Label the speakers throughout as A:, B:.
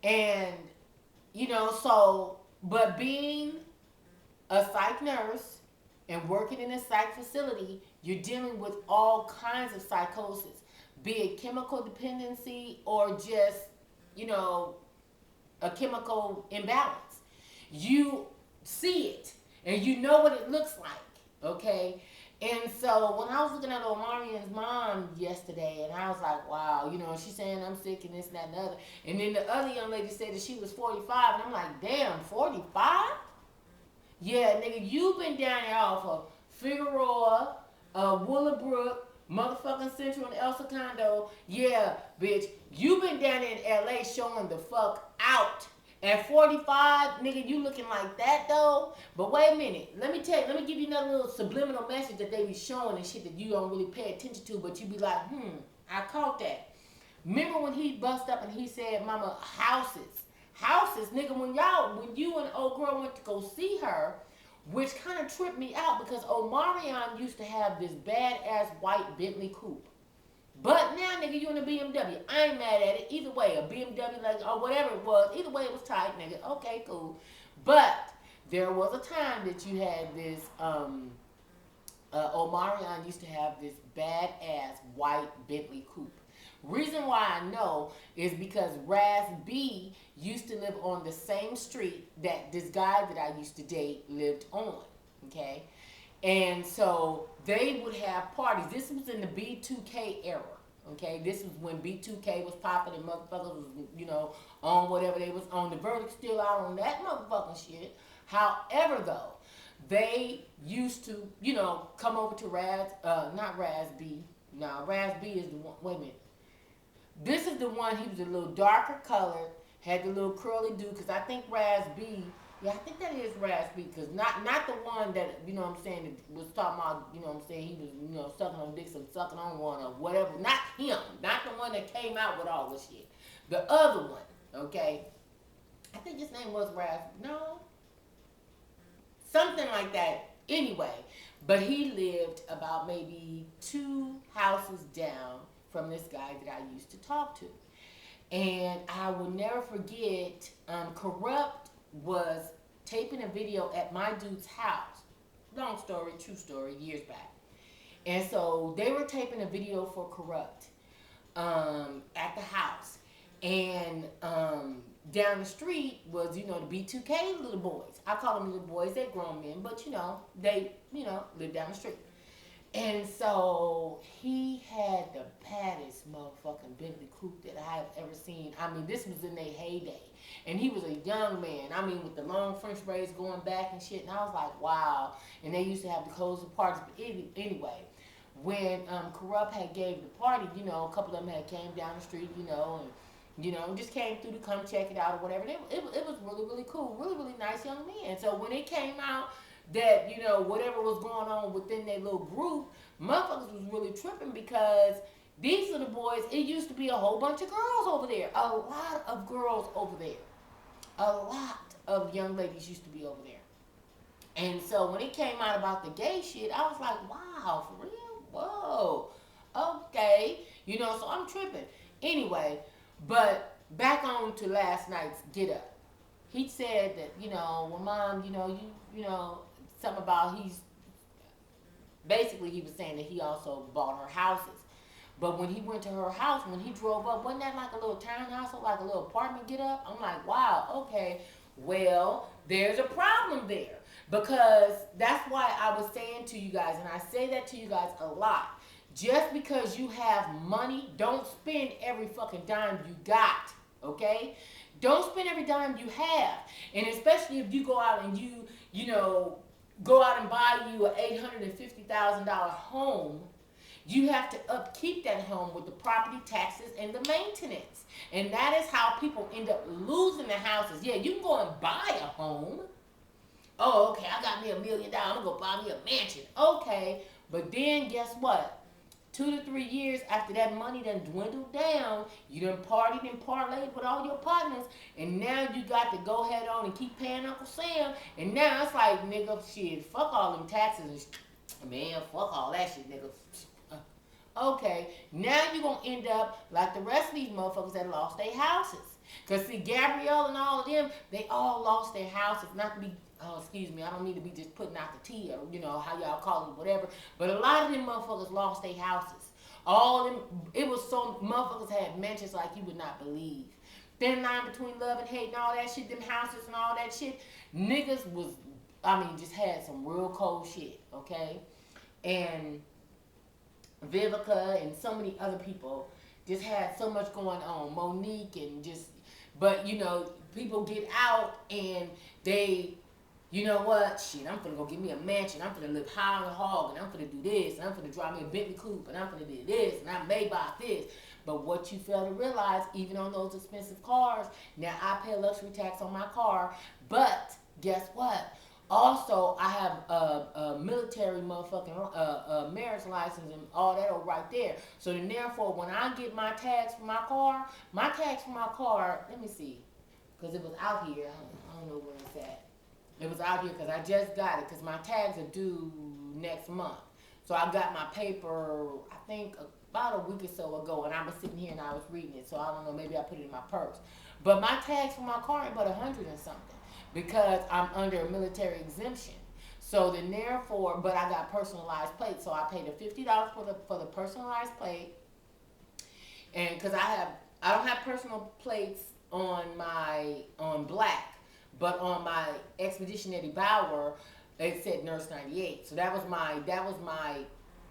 A: And, so, but being a psych nurse and working in a psych facility, you're dealing with all kinds of psychosis, be it chemical dependency or just, you know, a chemical imbalance. You see it and you know what it looks like, okay? And so when I was looking at Omarian's mom yesterday, and I was like, wow, she's saying I'm sick and this and that and the other. And then the other young lady said that she was 45, and I'm like, damn, 45? Yeah, nigga, you been down there off of Figueroa, Willowbrook, motherfucking Central and El Segundo. Yeah, bitch, you been down there in LA showing the fuck out. At 45, nigga, you looking like that though? But wait a minute, let me give you another little subliminal message that they be showing and shit that you don't really pay attention to, but you be like, I caught that. Remember when he bust up and he said, mama, houses, nigga, when you and old girl went to go see her, which kind of tripped me out because Omarion used to have this badass white Bentley coupe. But now, nigga, you in a BMW. I ain't mad at it. Either way, a BMW, like, or whatever it was. Either way, it was tight, nigga. Okay, cool. But there was a time that you had this, Omarion used to have this badass white Bentley coupe. Reason why I know is because Raz B used to live on the same street that this guy that I used to date lived on. Okay? And so they would have parties. This was in the B2K era. Okay? This was when B2K was popping and motherfuckers was, on whatever they was on. The verdict still out on that motherfucking shit. However, though, they used to, come over to not Raz B. No, Raz B is the one. Wait a minute. This is the one, he was a little darker colored, had the little curly dude, because I think Raz B, yeah, I think that is Raz B, because not the one that, what I'm saying, that was talking about, what I'm saying, he was, sucking on dicks and sucking on one or whatever. Not him. Not the one that came out with all this shit. The other one, okay? I think his name was Raz, no? Something like that. Anyway, but he lived about maybe 2 houses down from this guy that I used to talk to. And I will never forget, Corrupt was taping a video at my dude's house. Long story, true story, years back. And so they were taping a video for Corrupt at the house. And down the street was, the B2K little boys. I call them little boys, they're grown men, but they, live down the street. And so he had the baddest motherfucking Bentley coupe that I have ever seen. I mean, this was in their heyday. And he was a young man. I mean, with the long French braids going back and shit. And I was like, wow. And they used to have the closing parties. But anyway, when Corrupt had gave the party, a couple of them had came down the street, and just came through to come check it out or whatever. It was really, really cool. Really, really nice young men. So when it came out that, whatever was going on within their little group, motherfuckers was really tripping because these little boys, it used to be a whole bunch of girls over there. A lot of girls over there. A lot of young ladies used to be over there. And so when it came out about the gay shit, I was like, wow, for real? Whoa. Okay. So I'm tripping. Anyway, but back on to last night's Get Up. He said that, well, Mom, something about basically he was saying that he also bought her houses. But when he went to her house, when he drove up, wasn't that like a little townhouse or like a little apartment Get Up? I'm like, wow, okay. Well, there's a problem there. Because that's why I was saying to you guys, and I say that to you guys a lot, just because you have money, don't spend every fucking dime you got, okay? Don't spend every dime you have. And especially if you go out and go out and buy you an $850,000 home, you have to upkeep that home with the property taxes and the maintenance. And that is how people end up losing their houses. Yeah, you can go and buy a home. Oh, okay, I got me $1 million. I'm going to go buy me a mansion. Okay, but then guess what? 2 to 3 years after that money done dwindled down, you done partied and parlayed with all your partners, and now you got to go head on and keep paying Uncle Sam, and now it's like, nigga, shit, fuck all them taxes, and man, fuck all that shit, nigga. Okay, now you're going to end up like the rest of these motherfuckers that lost their houses. Cause see, Gabrielle and all of them, they all lost their houses. Not to be, oh excuse me, I don't need to be just putting out the tea or how y'all call it, whatever. But a lot of them motherfuckers lost their houses. All them, it was so motherfuckers had mansions like you would not believe. Thin line between love and hate and all that shit. Them houses and all that shit. Niggas was, I mean, just had some real cold shit. Okay, and Vivica and so many other people just had so much going on. Monique and just, but people get out and they, you know what, shit, I'm gonna go get me a mansion. I'm gonna live high on the hog and I'm gonna do this and I'm gonna drive me a Bentley coupe and I'm gonna do this and I may buy this. But what you fail to realize, even on those expensive cars, now I pay a luxury tax on my car, but guess what? Also, I have a military motherfucking marriage license and all that right there. So then, therefore, when I get my tax for my car, let me see, because it was out here. I don't know where it's at. It was out here because I just got it because my tags are due next month. So I got my paper, I think, about a week or so ago, and I was sitting here and I was reading it. So I don't know, maybe I put it in my purse. But my tax for my car ain't but $100 and something, because I'm under a military exemption. So then therefore, but I got personalized plates, so I paid the $50 for the personalized plate, and because I don't have personal plates on black, but on my Expeditionary Bauer, it said Nurse 98. So that was my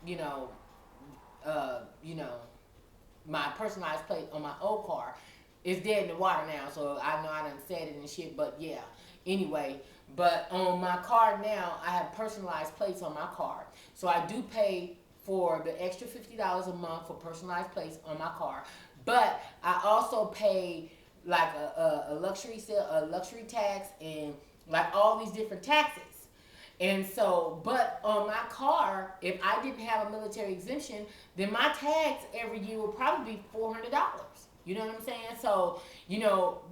A: you know my personalized plate on my old car. It's dead in the water now, so I know I done said it and shit, but yeah. Anyway, but on my car now, I have personalized plates on my car. So I do pay for the extra $50 a month for personalized plates on my car. But I also pay like a luxury sale, a luxury tax, and like all these different taxes. And so, but on my car, if I didn't have a military exemption, then my tax every year would probably be $400. You know what I'm saying? So,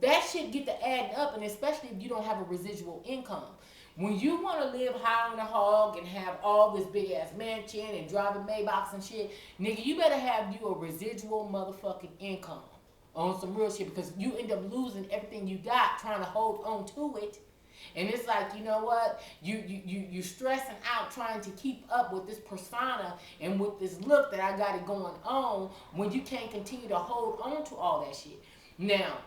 A: that shit get to adding up, and especially if you don't have a residual income. When you want to live high on the hog and have all this big ass mansion and driving Maybachs and shit, nigga, you better have you a residual motherfucking income on some real shit, because you end up losing everything you got trying to hold on to it. And it's like, you know what? You stressing out trying to keep up with this persona and with this look that I got it going on, when you can't continue to hold on to all that shit. Now,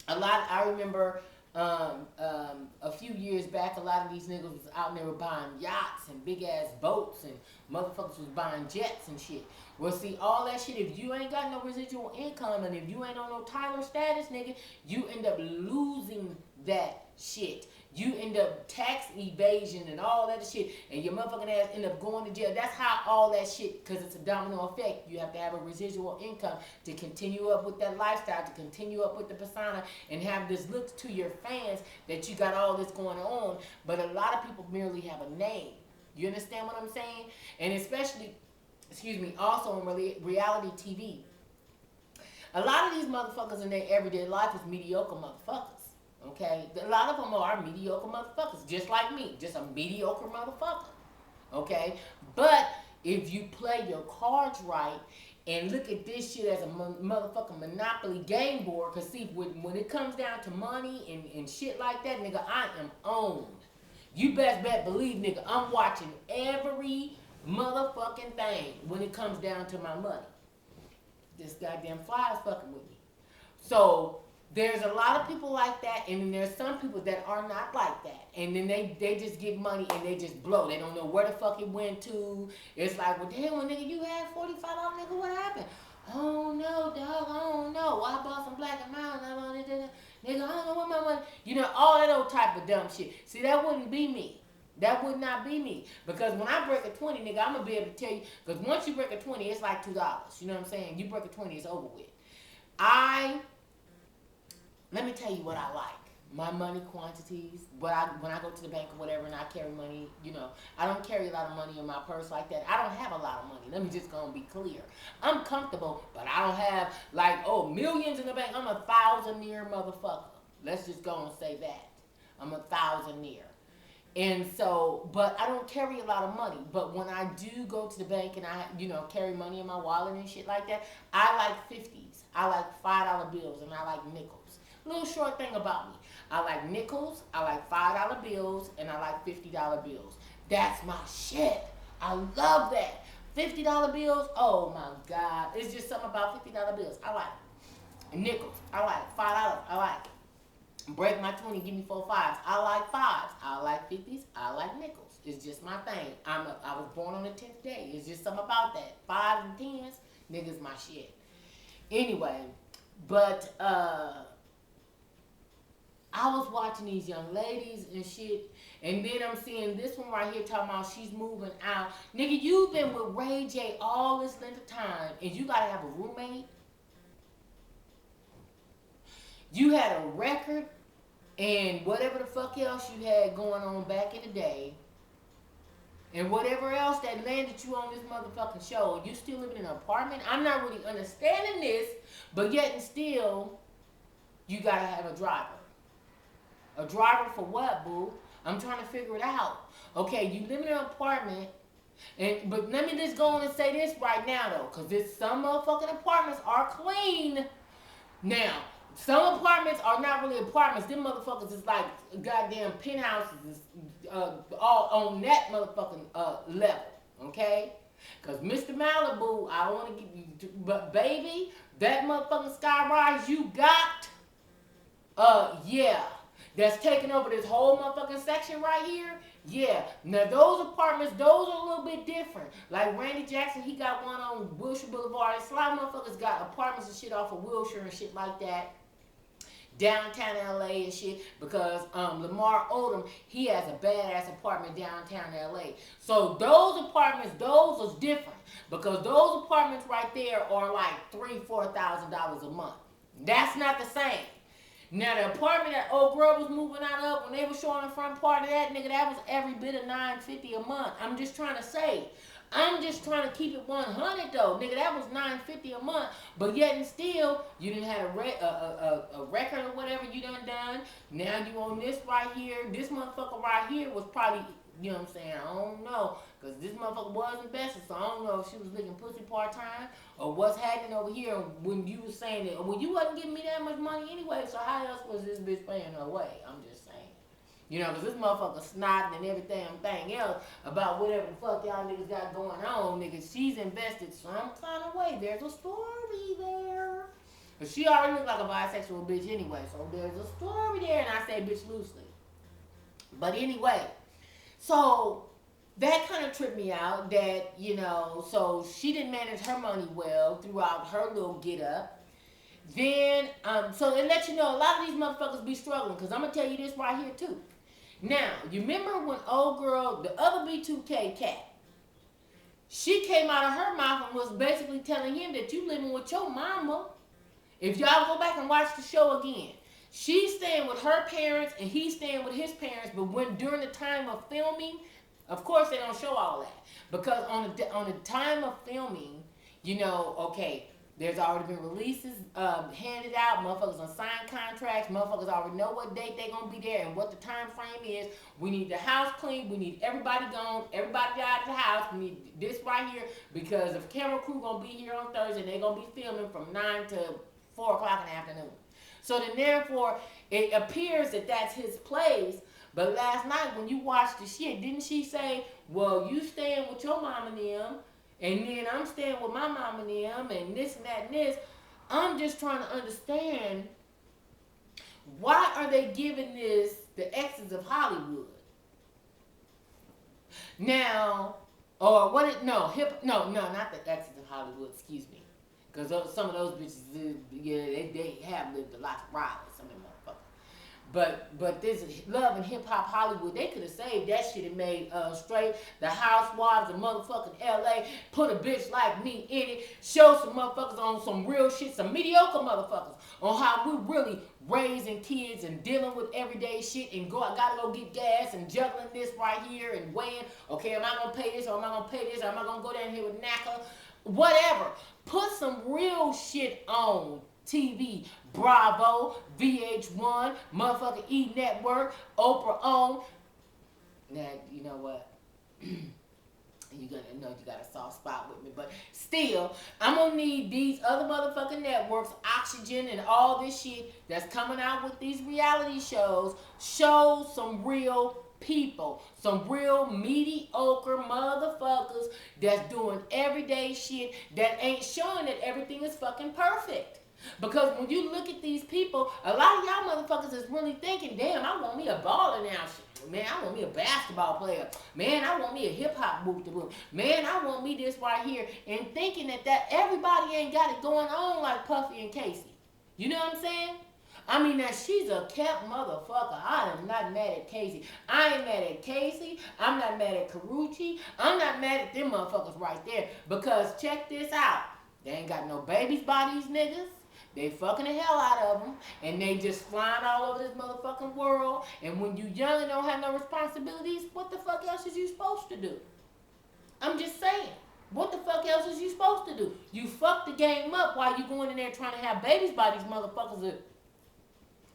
A: I remember a few years back, a lot of these niggas was out there buying yachts and big ass boats, and motherfuckers was buying jets and shit. Well, see, all that shit, if you ain't got no residual income and if you ain't on no Tyler status, nigga, you end up losing that shit. You end up tax evasion and all that shit, and your motherfucking ass end up going to jail. That's how all that shit, because it's a domino effect. You have to have a residual income to continue up with that lifestyle, to continue up with the persona, and have this look to your fans that you got all this going on. But a lot of people merely have a name. You understand what I'm saying? And especially, also in reality TV. A lot of these motherfuckers in their everyday life is mediocre motherfuckers. Okay? A lot of them are mediocre motherfuckers, just like me. Just a mediocre motherfucker. Okay? But if you play your cards right and look at this shit as a motherfucking Monopoly game board, because see, when it comes down to money and shit like that, nigga, I am owned. You best bet believe, nigga, I'm watching every motherfucking thing when it comes down to my money. This goddamn fly is fucking with me. So there's a lot of people like that, and then there's some people that are not like that. And then they just get money and they just blow. They don't know where the fuck it went to. It's like, well, damn, well, nigga, you had $45, nigga, what happened? Oh, no, dog, I don't know. I bought some Black and Mild, nigga, I don't know what my money, all that old type of dumb shit. See, that wouldn't be me. That would not be me. Because when I break a 20, nigga, I'm going to be able to tell you, because once you break a 20, it's like $2. You know what I'm saying? You break a 20, it's over with. Let me tell you what I like. My money quantities. When I go to the bank or whatever and I carry money, I don't carry a lot of money in my purse like that. I don't have a lot of money. Let me just go and be clear. I'm comfortable, but I don't have millions in the bank. I'm a thousandaire motherfucker. Let's just go and say that. I'm a thousandaire. And so, but I don't carry a lot of money. But when I do go to the bank and I, carry money in my wallet and shit like that, I like 50s. I like $5 bills, and I like nickels. Little short thing about me. I like nickels, I like $5 bills, and I like $50 bills. That's my shit. I love that. $50 bills, oh my God. It's just something about $50 bills. I like it. Nickels, I like $5. I like it. Break my 20, give me 4 fives. I like fives. I like 50s. I like nickels. It's just my thing. I was born on the 10th day. It's just something about that. 5s and 10s, niggas my shit. Anyway, but I was watching these young ladies and shit, and then I'm seeing this one right here talking about she's moving out. Nigga, you've been with Ray J all this length of time, and you gotta have a roommate. You had a record, and whatever the fuck else you had going on back in the day, and whatever else that landed you on this motherfucking show, you still living in an apartment? I'm not really understanding this, but yet and still, you gotta have a driver. A driver for what, boo? I'm trying to figure it out. Okay, you live in an apartment, but let me just go on and say this right now, though, because some motherfucking apartments are clean. Now, some apartments are not really apartments. Them motherfuckers is like goddamn penthouses, all on that motherfucking level, okay? Because Mr. Malibu, I want to give you, but baby, that motherfucking skyrise you got, yeah. That's taking over this whole motherfucking section right here. Yeah. Now those apartments, those are a little bit different. Like Randy Jackson, he got one on Wilshire Boulevard. And a lot of motherfuckers got apartments and shit off of Wilshire and shit like that. Downtown LA and shit. Because Lamar Odom, he has a badass apartment downtown LA. So those apartments, those are different. Because those apartments right there are like $3,000-$4,000 a month. That's not the same. Now the apartment that old girl was moving out of, when they were showing the front part of that, nigga, that was every bit of $950 a month. I'm just trying to say. I'm just trying to keep it 100 though. Nigga, that was $950 a month. But yet and still, you didn't have a record or whatever you done. Now you on this right here. This motherfucker right here was probably, you know what I'm saying, I don't know. Because this motherfucker was invested, so I don't know if she was licking pussy part-time or what's happening over here when you was saying that. Well, you wasn't giving me that much money anyway, so how else was this bitch paying her way? I'm just saying. You know, because this motherfucker snotting and everything else about whatever the fuck y'all niggas got going on, nigga. She's invested some kind of way. There's a story there. But she already looked like a bisexual bitch anyway, so there's a story there, and I say bitch loosely. But anyway, so that kind of tripped me out that, you know, so she didn't manage her money well throughout her little get up. Then, so it lets you know a lot of these motherfuckers be struggling, because I'm going to tell you this right here too. Now, you remember when old girl, the other B2K cat, she came out of her mouth and was basically telling him that you living with your mama. If y'all go back and watch the show again, she's staying with her parents and he's staying with his parents, but when during the time of filming, of course they don't show all that. Because on the time of filming, you know, okay, there's already been releases handed out. Motherfuckers done signed contracts. Motherfuckers already know what date they gonna be there and what the time frame is. We need the house clean. We need everybody gone. Everybody out of the house. We need this right here because the camera crew gonna be here on Thursday. They're gonna be filming from 9 to 4 o'clock in the afternoon. So then therefore, it appears that that's his place. But last night when you watched the shit, didn't she say, well, you staying with your mom and them, and then I'm staying with my mom and them, and this and that and this. I'm just trying to understand, why are they giving this the exes of Hollywood? Now, or what it, no, not the exes of Hollywood, excuse me. Because some of those bitches, yeah, they have lived a life of riot, some of them motherfuckers. But this Love and Hip Hop Hollywood, they could have saved that shit and made straight the Housewives of motherfucking LA, put a bitch like me in it, show some motherfuckers on some real shit, some mediocre motherfuckers on how we really raising kids and dealing with everyday shit and gotta go get gas and juggling this right here and weighing, okay, am I gonna pay this or am I gonna pay this or am I gonna go down here with NACA? Whatever. Put some real shit on TV. Bravo, VH1, motherfucking E! Network, Oprah on. Now, you know what? You gonna know you got a soft spot with me, but still, I'm gonna need these other motherfucking networks, Oxygen and all this shit that's coming out with these reality shows. Show some real people, some real mediocre motherfuckers that's doing everyday shit that ain't showing that everything is fucking perfect. Because when you look at these people, a lot of y'all motherfuckers is really thinking, damn, I want me a baller now. Man, I want me a basketball player. Man, I want me a hip hop boot to boot. Man, I want me this right here. And thinking that everybody ain't got it going on like Puffy and Casey. You know what I'm saying? I mean, now she's a kept motherfucker. I am not mad at Casey. I ain't mad at Casey. I'm not mad at Karuchi. I'm not mad at them motherfuckers right there. Because check this out. They ain't got no babies by these niggas. They fucking the hell out of them, and they just flying all over this motherfucking world. And when you young and don't have no responsibilities, what the fuck else is you supposed to do? I'm just saying. What the fuck else is you supposed to do? You fuck the game up while you going in there trying to have babies by these motherfuckers.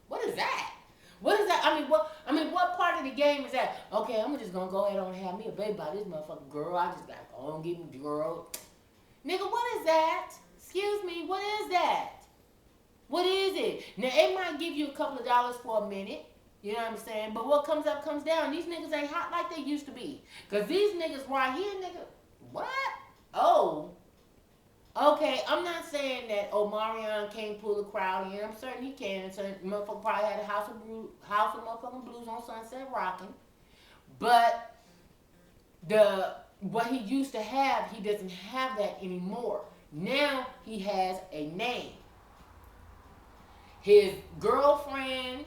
A: What is that? What is that? What part of the game is that? Okay, I'm just gonna go ahead and have me a baby by this motherfucking girl. I just gotta go and get me girl. Nigga, what is that? Excuse me, what is that? What is it? Now, it might give you a couple of dollars for a minute. You know what I'm saying? But what comes up comes down. These niggas ain't hot like they used to be. Because these niggas right here, nigga, what? Oh. Okay, I'm not saying that Omarion can't pull a crowd in. I'm certain he can. So motherfucker probably had a house of motherfucking blues on Sunset rocking. But what he used to have, he doesn't have that anymore. Now he has a name. His girlfriend,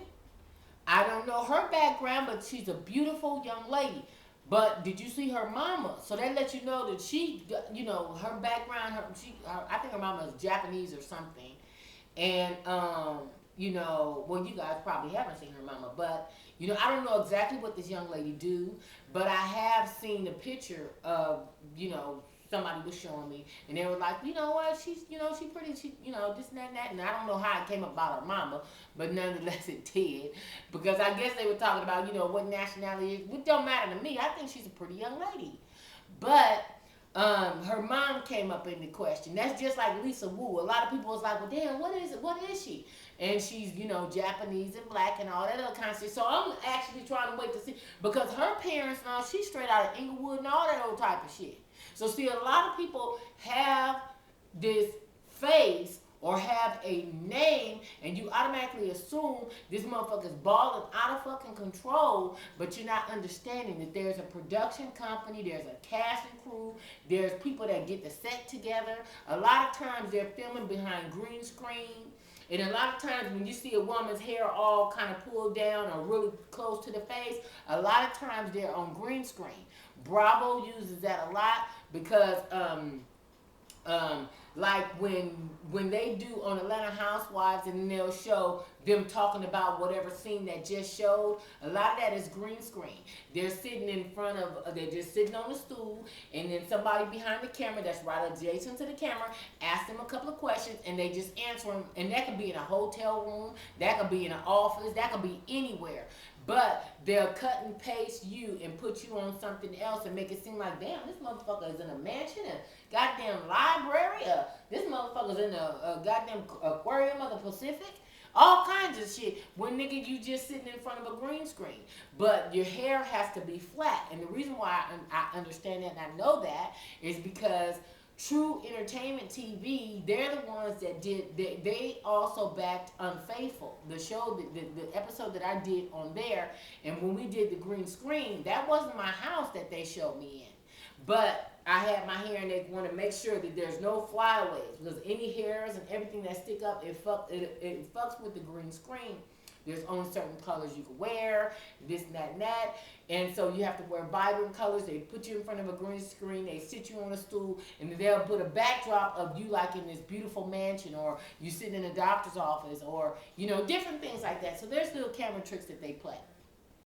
A: I don't know her background, but she's a beautiful young lady. But did you see her mama? So that lets you know that she, you know, her background, I think her mama is Japanese or something. And, you know, well, you guys probably haven't seen her mama, but, you know, I don't know exactly what this young lady do, but I have seen a picture of, you know, somebody was showing me, and they were like, you know what, she's, you know, she pretty, she, you know, this and that, and I don't know how it came about her mama, but nonetheless it did, because I guess they were talking about, you know, what nationality is, which don't matter to me. I think she's a pretty young lady, but her mom came up in the question. That's just like Lisa Wu. A lot of people was like, well, damn, what is it? What is she? And she's, you know, Japanese and black and all that other kind of shit. So I'm actually trying to wait to see, because her parents, now she's straight out of Inglewood and all that old type of shit. So see, a lot of people have this face or have a name, and you automatically assume this motherfucker's balling out of fucking control, but you're not understanding that there's a production company, there's a cast and crew, there's people that get the set together. A lot of times they're filming behind green screen. And a lot of times when you see a woman's hair all kind of pulled down or really close to the face, a lot of times they're on green screen. Bravo uses that a lot because like when they do on Atlanta Housewives and they'll show them talking about whatever scene that just showed, a lot of that is green screen. They're sitting in front of, they're just sitting on a stool, and then somebody behind the camera that's right adjacent to the camera asks them a couple of questions, and they just answer them. And that could be in a hotel room, that could be in an office, that could be anywhere. But they'll cut and paste you and put you on something else and make it seem like, damn, this motherfucker is in a mansion, a goddamn library, this motherfucker's in a goddamn aquarium of the Pacific. All kinds of shit. When nigga, you just sitting in front of a green screen. But your hair has to be flat. And the reason why I understand that and I know that is because True Entertainment TV, they're the ones that did, they also backed Unfaithful, the show, the episode that I did on there. And when we did the green screen, that wasn't my house that they showed me in. But I had my hair, and they want to make sure that there's no flyaways, because any hairs and everything that stick up, it fucks with the green screen. There's only certain colors you can wear, this and that and that. And so you have to wear vibrant colors. They put you in front of a green screen, they sit you on a stool, and they'll put a backdrop of you like in this beautiful mansion, or you sitting in a doctor's office, or, you know, different things like that. So there's little camera tricks that they play.